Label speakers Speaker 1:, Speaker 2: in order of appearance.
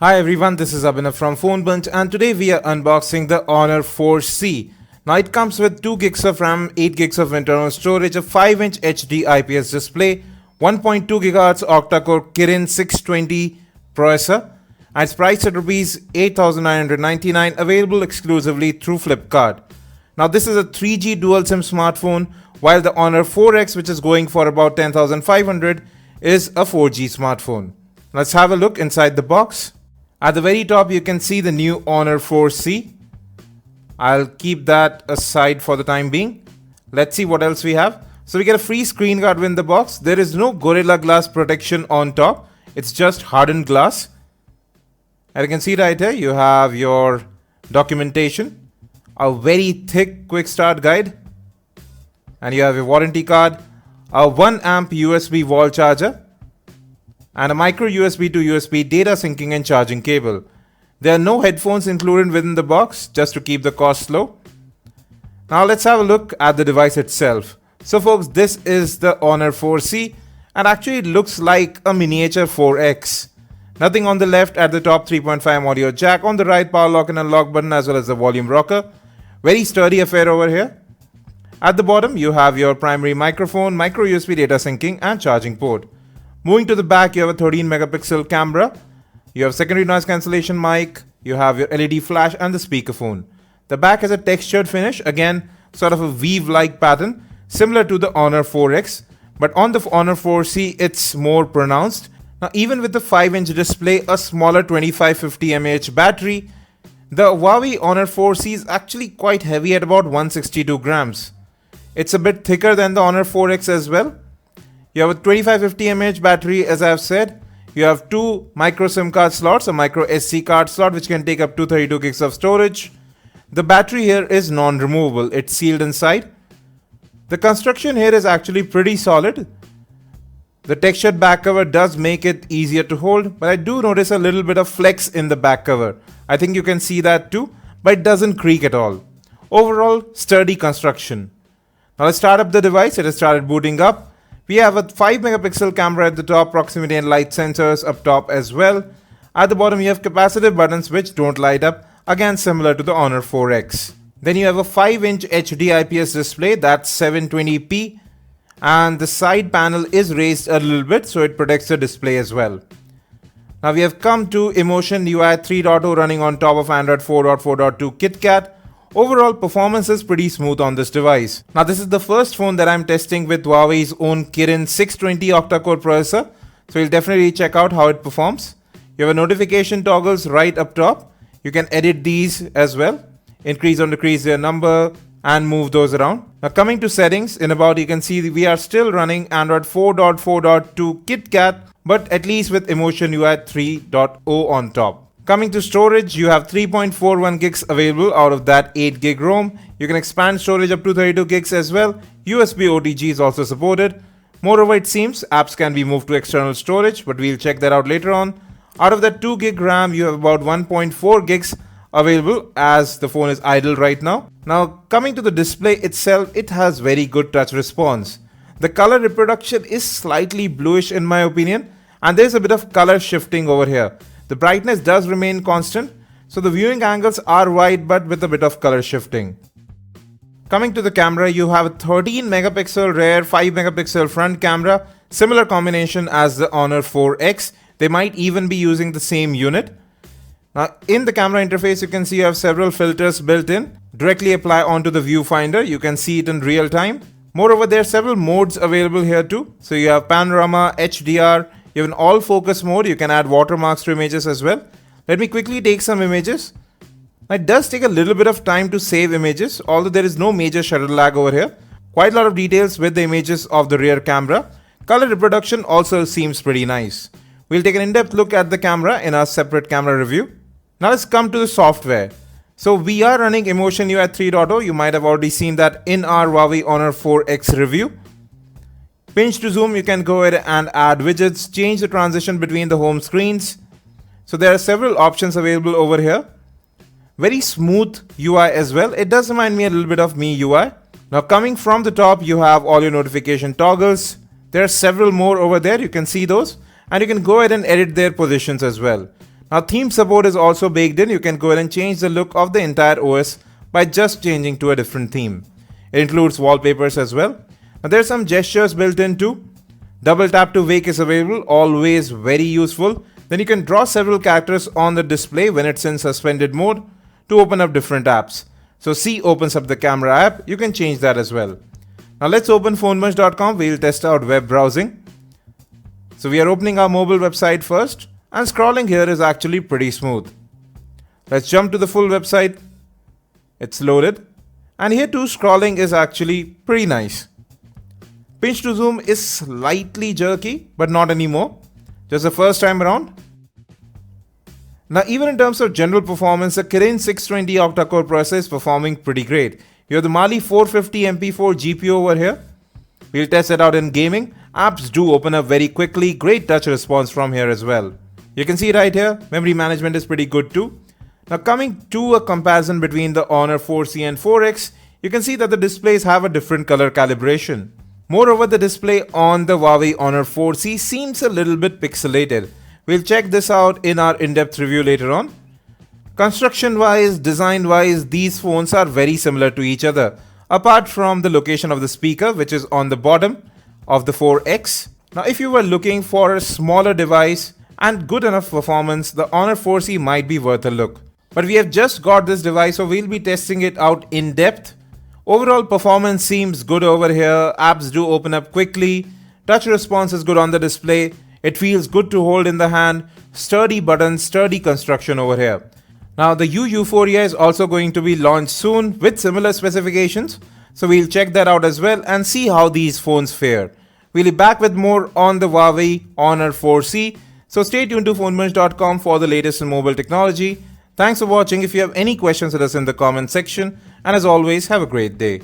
Speaker 1: Hi everyone, this is Abhinav from PhoneBunch and today we are unboxing the Honor 4C. Now it comes with 2 gigs of RAM, 8 gigs of internal storage, a 5-inch HD IPS display, 1.2 GHz octa-core Kirin 620 processor, and it's priced at Rs 8,999, available exclusively through Flipkart. Now this is a 3G dual SIM smartphone, while the Honor 4X, which is going for about 10,500, is a 4G smartphone. Let's have a look inside the box. At the very top, you can see the new Honor 4C. I'll keep that aside for the time being. Let's see what else we have. So we get a free screen guard in the box. There is no Gorilla Glass protection on top. It's just hardened glass. And you can see right here, you have your documentation, a very thick quick start guide, and you have your warranty card, a 1 amp USB wall charger, and a micro USB to USB data syncing and charging cable. There are no headphones included within the box, just to keep the cost low. Now let's have a look at the device itself. So folks, this is the Honor 4C and actually it looks like a miniature 4X. Nothing on the left, at the top 3.5 audio jack, on the right power lock and unlock button as well as the volume rocker. Very sturdy affair over here. At the bottom you have your primary microphone, micro USB data syncing and charging port. Moving to the back, you have a 13 megapixel camera, you have secondary noise cancellation mic, you have your LED flash and the speakerphone. The back has a textured finish, again sort of a weave-like pattern, similar to the Honor 4X, but on the Honor 4C it's more pronounced. Now even with the 5-inch display, a smaller 2550 mAh battery, the Huawei Honor 4C is actually quite heavy at about 162 grams. It's a bit thicker than the Honor 4X as well. You have a 2550 mAh battery, as I have said. You have 2 micro SIM card slots, a micro SD card slot which can take up to 32 gigs of storage. The battery here is non-removable, it's sealed inside. The construction here is actually pretty solid. The textured back cover does make it easier to hold, but I do notice a little bit of flex in the back cover. I think you can see that too, but it doesn't creak at all. Overall, sturdy construction. Now let's start up the device. It has started booting up. We have a 5 megapixel camera at the top, proximity and light sensors up top as well. At the bottom you have capacitive buttons which don't light up, again similar to the Honor 4X. Then you have a 5-inch HD IPS display, that's 720p, and the side panel is raised a little bit so it protects the display as well. Now we have come to EMUI 3.0 running on top of Android 4.4.2 KitKat. Overall performance is pretty smooth on this device. Now this is the first phone that I'm testing with Huawei's own Kirin 620 octa-core processor, so you'll definitely check out how it performs. You have a notification toggles right up top. You can edit these as well, increase or decrease their number and move those around. Now coming to settings, in about you can see we are still running Android 4.4.2 KitKat, but at least with EMUI 3.0 on top. Coming to storage, you have 3.41 gigs available, out of that 8 gig ROM. You can expand storage up to 32 gigs as well. USB OTG is also supported. Moreover, it seems apps can be moved to external storage, but we'll check that out later on. Out of that 2 gig RAM, you have about 1.4 gigs available as the phone is idle right now. Now coming to the display itself, it has very good touch response. The color reproduction is slightly bluish in my opinion, and there's a bit of color shifting over here. The brightness does remain constant, so the viewing angles are wide but with a bit of color shifting. Coming to the camera, you have a 13 megapixel rear, 5 megapixel front camera, similar combination as the Honor 4X. They might even be using the same unit. Now in the camera interface, you can see you have several filters built in. Directly apply onto the viewfinder, you can see it in real time. Moreover, there are several modes available here too. So you have panorama, HDR, you have an all focus mode, you can add watermarks to images as well. Let me quickly take some images. It does take a little bit of time to save images, although there is no major shutter lag over here. Quite a lot of details with the images of the rear camera. Color reproduction also seems pretty nice. We'll take an in-depth look at the camera in our separate camera review. Now let's come to the software. So we are running EMUI 3.0. You might have already seen that in our Huawei Honor 4X review. Pinch to zoom, you can go ahead and add widgets, change the transition between the home screens. So there are several options available over here. Very smooth UI as well. It does remind me a little bit of MIUI. Now coming from the top, you have all your notification toggles. There are several more over there, you can see those. And you can go ahead and edit their positions as well. Now theme support is also baked in. You can go ahead and change the look of the entire OS by just changing to a different theme. It includes wallpapers as well. Now there's some gestures built in too. Double tap to wake is available, always very useful. Then you can draw several characters on the display when it's in suspended mode to open up different apps. So C opens up the camera app, you can change that as well. Now let's open PhoneBunch.com, we'll test out web browsing. So we are opening our mobile website first, and scrolling here is actually pretty smooth. Let's jump to the full website. It's loaded. And here too, scrolling is actually pretty nice. Pinch to zoom is slightly jerky, but not anymore. Just the first time around. Now even in terms of general performance, the Kirin 620 octa-core processor is performing pretty great. You have the Mali 450 MP4 GPU over here. We'll test it out in gaming. Apps do open up very quickly, great touch response from here as well. You can see right here, memory management is pretty good too. Now coming to a comparison between the Honor 4C and 4X, you can see that the displays have a different color calibration. Moreover, the display on the Huawei Honor 4C seems a little bit pixelated. We'll check this out in our in-depth review later on. Construction-wise, design-wise, these phones are very similar to each other, apart from the location of the speaker, which is on the bottom of the 4X. Now, if you were looking for a smaller device and good enough performance, the Honor 4C might be worth a look. But we have just got this device, so we'll be testing it out in depth. Overall performance seems good over here. Apps do open up quickly. Touch response is good on the display. It feels good to hold in the hand. Sturdy buttons, sturdy construction over here. Now the U-Euphoria is also going to be launched soon with similar specifications. So we'll check that out as well and see how these phones fare. We'll be back with more on the Huawei Honor 4C. So stay tuned to PhoneBunch.com for the latest in mobile technology. Thanks for watching. If you have any questions, let us in the comment section. And as always, have a great day.